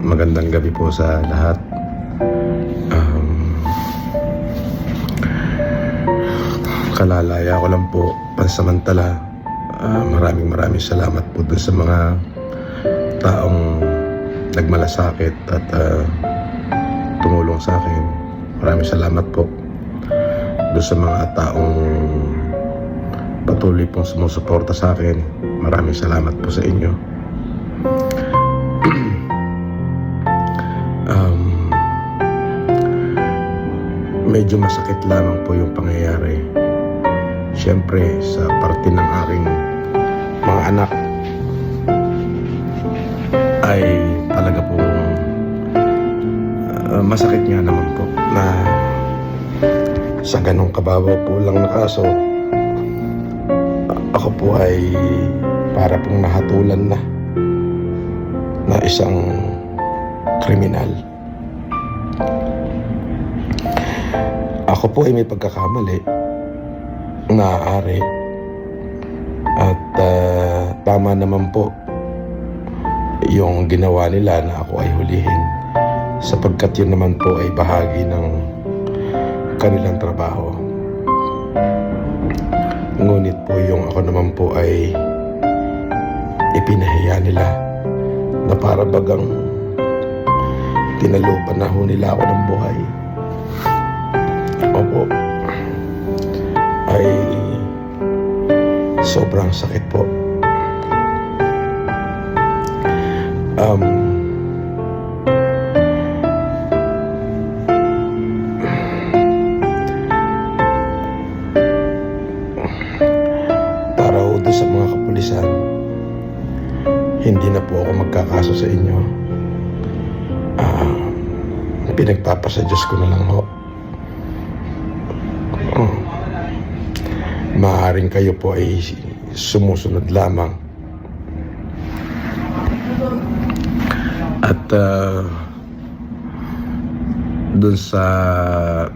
magandang gabi po sa lahat. Kalalaya ko lang po pansamantala. Maraming salamat po doon sa mga taong nagmalasakit at tumulong sa akin. Maraming salamat po doon sa mga taong patuloy pong sumusuporta sa akin. Maraming salamat po sa inyo. Medyo masakit lamang po yung pangyayari. Siyempre sa parte ng aking mga anak ay talaga po masakit nga naman po na sa ganong kababaw po lang na kaso ako po ay para pong nahatulan na isang kriminal. Ako po ay may pagkakamali, maaari, at tama naman po yung ginawa nila na ako ay hulihin, sapagkat yun naman po ay bahagi ng kanilang trabaho. Ngunit po yung ako naman po ay ipinahiya nila na para bagang tinalupan na ho nila ako ng buhay. Opo, ay sobrang sakit po. Para ho doon sa mga kapulisan, hindi na po ako magkakaso sa inyo. Pinagpapasa Diyos ko na lang ho. Maaaring kayo po ay sumusunod lamang. At dun sa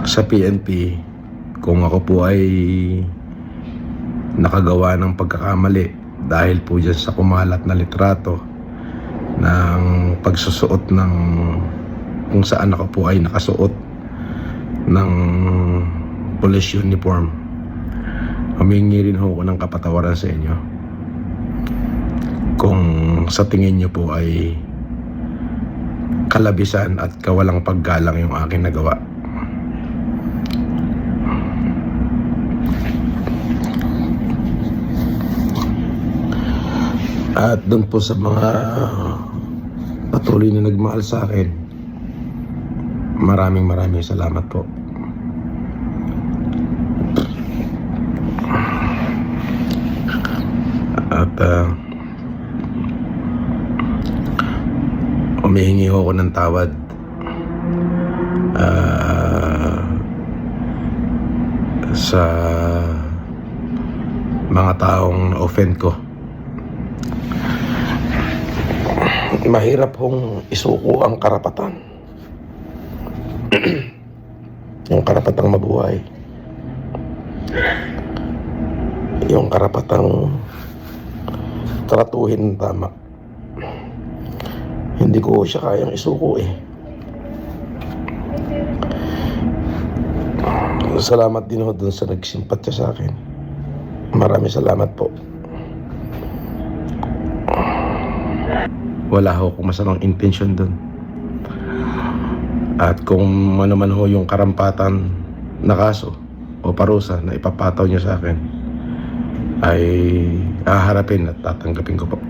PNP, kung ako po ay nakagawa ng pagkakamali dahil po dyan sa kumalat na litrato ng pagsusuot ng kung saan ako po ay nakasuot ng police uniform, humingi rin ho ako ng kapatawaran sa inyo kung sa tingin nyo po ay kalabisan at kawalang paggalang yung aking nagawa. At doon po sa mga patuloy na nagmahal sa akin, maraming salamat po. At humihingi ako ng tawad sa mga taong na-offend ko. Mahirap hong isuko ang karapatan. Yung karapatang mabuhay, yung karapatang tratuhin tama. Hindi ko siya kayang isuko eh. Salamat din ho dun sa nagsimpatya sa akin. Maraming salamat po. Wala ho akong masamang intensyon dun. At kung ano man ho yung karampatan na kaso o parusa na ipapataw niya sa akin, ay haharapin at tatanggapin ko po.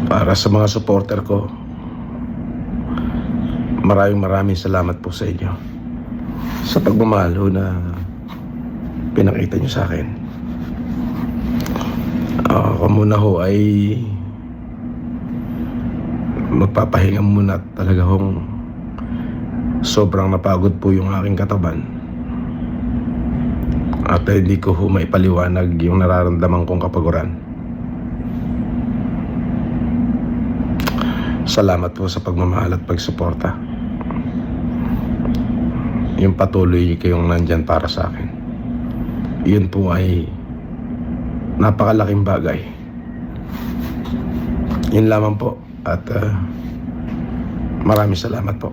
Para sa mga supporter ko, maraming salamat po sa inyo sa pagmamahal ho na pinakita niyo sa akin. Ako muna ho ay magpapahinga muna. Talaga hong sobrang napagod po yung aking katawan at hindi ko ho maipaliwanag yung nararamdaman kong kapaguran. Salamat po sa pagmamahal at pagsuporta. Yung patuloy kayong nandyan para sa akin, yun po ay napakalaking bagay. Yun lamang po, at maraming salamat po.